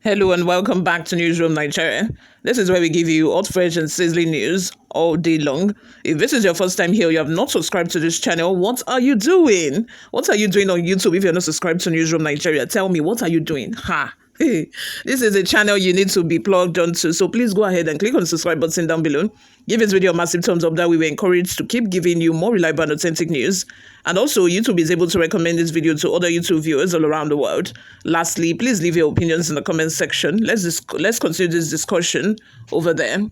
Hello and welcome back to Newsroom Nigeria. This is where we give you hot, fresh and sizzling news all day long. If this is your first time here, you have not subscribed to this channel, what are you doing? What are you doing on YouTube if you're not subscribed to Newsroom Nigeria? Tell me, what are you doing? This is a channel you need to be plugged onto, so please go ahead and click on the subscribe button down below. Give this video a massive thumbs up, that we were encouraged to keep giving you more reliable and authentic news. And also, YouTube is able to recommend this video to other YouTube viewers all around the world. Lastly, please leave your opinions in the comment section. Let's continue this discussion over there.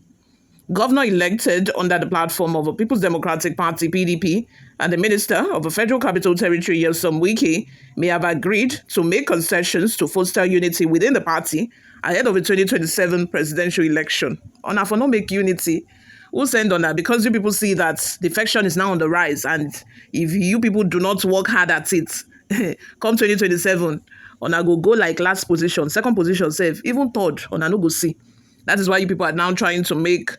Governor elected under the platform of the People's Democratic Party (PDP) and the Minister of the Federal Capital Territory, Wike, may have agreed to make concessions to foster unity within the party ahead of the 2027 presidential election. On for no make unity, we'll send on that because you people see that defection is now on the rise, and if you people do not work hard at it, come 2027, on go like last position, second position, safe, even third, on no go see. That is why you people are now trying to make.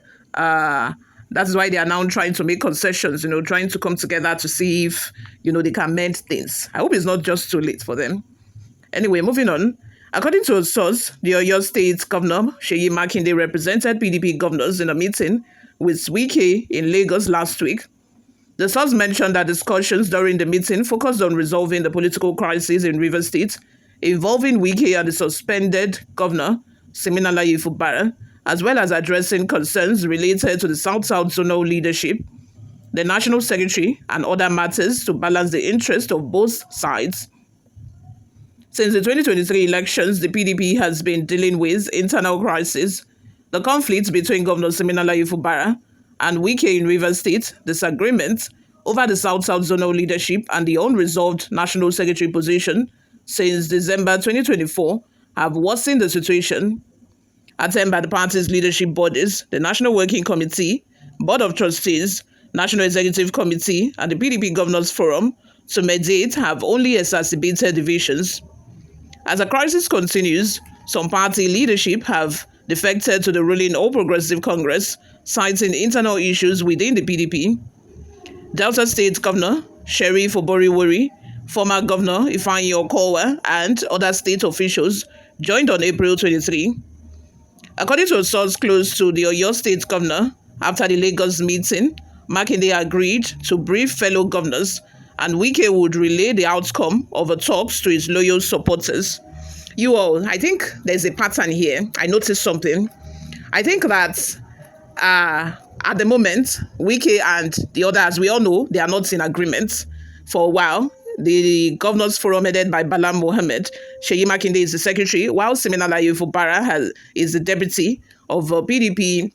That is why they are now trying to make concessions, trying to come together to see if, they can mend things. I hope it's not just too late for them. Anyway, moving on. According to a source, the Oyo State Governor, Seyi Makinde, represented PDP governors in a meeting with Wike in Lagos last week. The source mentioned that discussions during the meeting focused on resolving the political crisis in Rivers State, involving Wike and the suspended governor, Siminalayi Fubara, as well as addressing concerns related to the South-South zonal leadership, the National Secretary, and other matters to balance the interest of both sides. Since the 2023 elections, the PDP has been dealing with internal crisis, the conflict between Governor Siminalayi Fubara and Wike in Rivers State, disagreements over the South-South zonal leadership, and the unresolved National Secretary position since December 2024 have worsened the situation. Attended by the party's leadership bodies, the National Working Committee, Board of Trustees, National Executive Committee, and the PDP Governors Forum to mediate have only exacerbated divisions. As the crisis continues, some party leadership have defected to the ruling All Progressive Congress, citing internal issues within the PDP. Delta State Governor Sheriff Oboriwori, former Governor Ifeanyi Okoye, and other state officials joined on April 23. According to a source close to the Oyo State Governor, after the Lagos meeting, Makinde agreed to brief fellow governors, and Wike would relay the outcome of the talks to his loyal supporters. You all, I think there's a pattern here. I noticed something. I think that at the moment, Wike and the others, we all know, they are not in agreement for a while. The Governors Forum headed by Bala Mohammed, Seyi Makinde is the secretary, while Siminalayi Fubara is the deputy of PDP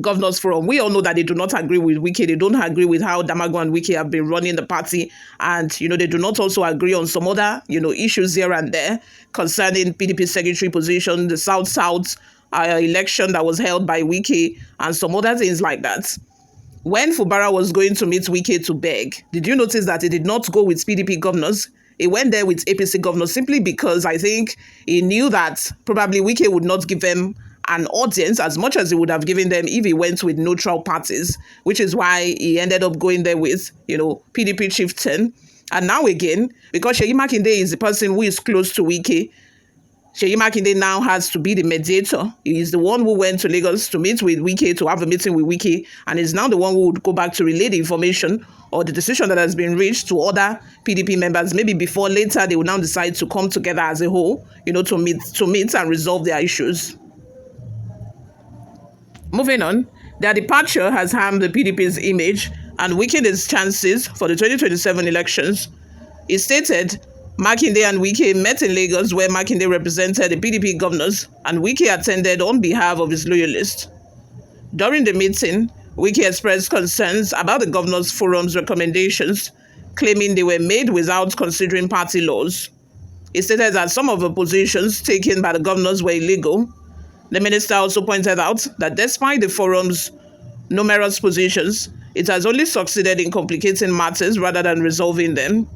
Governors Forum. We all know that they do not agree with Wike. They don't agree with how damagum and Wike have been running the party. And, they do not also agree on some other, issues here and there concerning PDP secretary position, the South-South election that was held by Wike, and some other things like that. When Fubara was going to meet Wike to beg, did you notice that he did not go with PDP governors? He went there with APC governors simply because I think he knew that probably Wike would not give them an audience as much as he would have given them if he went with neutral parties, which is why he ended up going there with, PDP chieftain. And now again, because Seyi Makinde is the person who is close to Wike, Seyi Makinde now has to be the mediator. He is the one who went to Lagos to meet with Wike, to have a meeting with Wike, and is now the one who would go back to relay the information or the decision that has been reached to other PDP members. Maybe before, later, they will now decide to come together as a whole, to meet and resolve their issues. Moving on, their departure has harmed the PDP's image and weakened its chances for the 2027 elections. It stated, Makinde and Wike met in Lagos, where Makinde represented the PDP governors and Wike attended on behalf of his loyalists. During the meeting, Wike expressed concerns about the Governors Forum's recommendations, claiming they were made without considering party laws. He stated that some of the positions taken by the governors were illegal. The minister also pointed out that despite the forum's numerous positions, it has only succeeded in complicating matters rather than resolving them.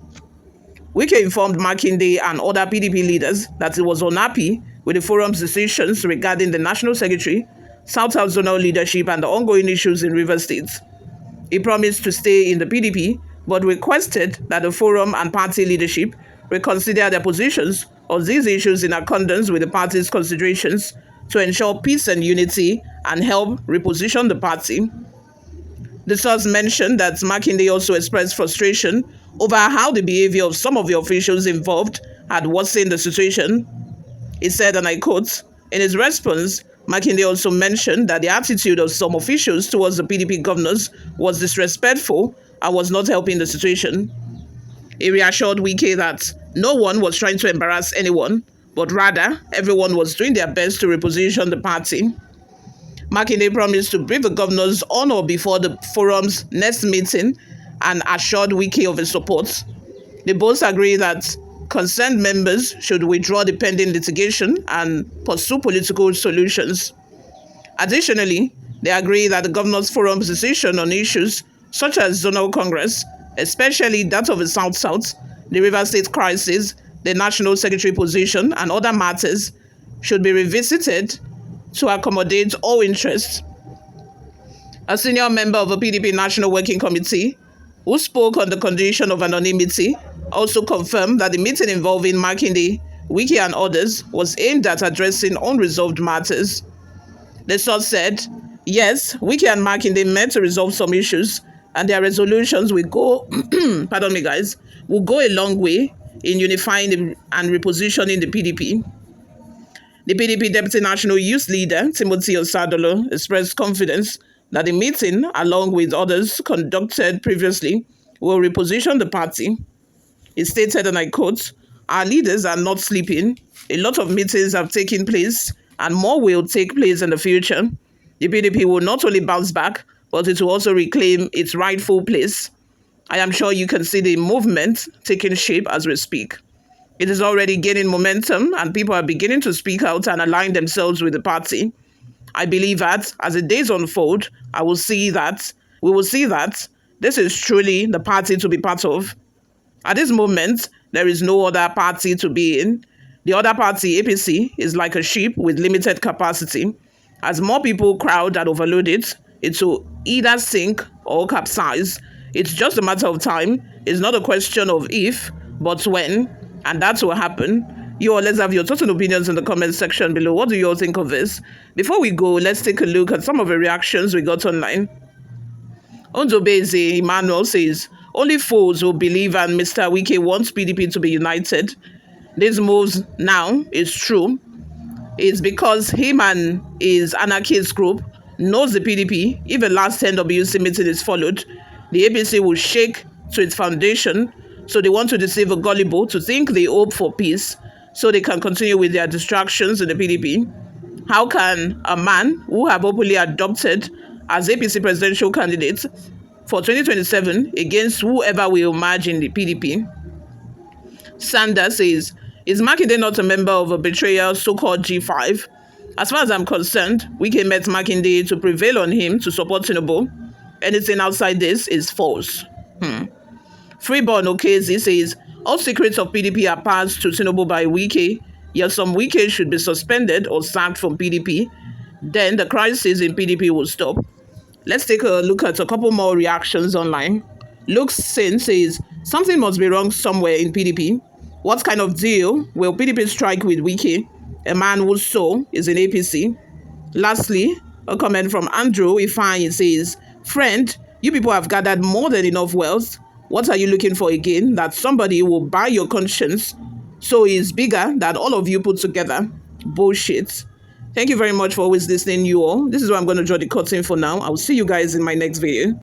Wike informed Makinde and other PDP leaders that he was unhappy with the forum's decisions regarding the National Secretary, South-South zonal leadership, and the ongoing issues in Rivers State. He promised to stay in the PDP, but requested that the forum and party leadership reconsider their positions of these issues in accordance with the party's considerations to ensure peace and unity and help reposition the party. The source mentioned that Makinde also expressed frustration over how the behavior of some of the officials involved had worsened the situation. He said, and I quote, in his response, Makinde also mentioned that the attitude of some officials towards the PDP governors was disrespectful and was not helping the situation. He reassured Wike that no one was trying to embarrass anyone, but rather everyone was doing their best to reposition the party. Makinde promised to brief the governors on or before the forum's next meeting and assured Wike of his support. They both agree that concerned members should withdraw the pending litigation and pursue political solutions. Additionally, they agree that the Governors Forum's decision on issues such as zonal congress, especially that of the South-South, the River State crisis, the National Secretary position, and other matters should be revisited to accommodate all interests. A senior member of the PDP National Working Committee, who spoke on the condition of anonymity, also confirmed that the meeting involving Makinde, Wike, and others was aimed at addressing unresolved matters. The source said, yes, Wike and Makinde met to resolve some issues, and their resolutions will go, will go a long way in unifying and repositioning the PDP. The PDP Deputy National Youth Leader, Timothy Osadolo, expressed confidence that the meeting, along with others conducted previously, will reposition the party. He stated, and I quote, our leaders are not sleeping. A lot of meetings have taken place, and more will take place in the future. The PDP will not only bounce back, but it will also reclaim its rightful place. I am sure you can see the movement taking shape as we speak. It is already gaining momentum, and people are beginning to speak out and align themselves with the party. I believe that as the days unfold, we will see that this is truly the party to be part of. At this moment, there is no other party to be in. The other party, APC, is like a ship with limited capacity. As more people crowd and overload it, it will either sink or capsize. It's just a matter of time. It's not a question of if, but when, and that will happen. You all, let's have your total opinions in the comment section below. What do you all think of this? Before we go, let's take a look at some of the reactions we got online. Ondobeze Emmanuel says, only fools will believe and Mr. Wike wants PDP to be united. This moves now is true. It's because him and his anarchist group knows the PDP. If a last NWC meeting is followed, the APC will shake to its foundation. So they want to deceive a gullible to think they hope for peace so they can continue with their distractions in the PDP. How can a man who have openly adopted as APC presidential candidate for 2027 against whoever will emerge in the PDP? Sanders says, is Makinde not a member of a betrayal so-called G5? As far as I'm concerned, Wike met Makinde to prevail on him to support Tinubu. Anything outside this is false. Freeborn Okezi says, all secrets of PDP are passed to Tinubu by Wike, yet some Wike should be suspended or sacked from PDP. Then the crisis in PDP will stop. Let's take a look at a couple more reactions online. Luke Sin says, something must be wrong somewhere in PDP. What kind of deal will PDP strike with Wike, a man whose soul is in APC? Lastly, a comment from Andrew Ifeanyi says, friend, you people have gathered more than enough wealth. What are you looking for again? That somebody will buy your conscience so it's bigger than all of you put together? Bullshit. Thank you very much for always listening, you all. This is where I'm going to draw the curtain for now. I'll see you guys in my next video.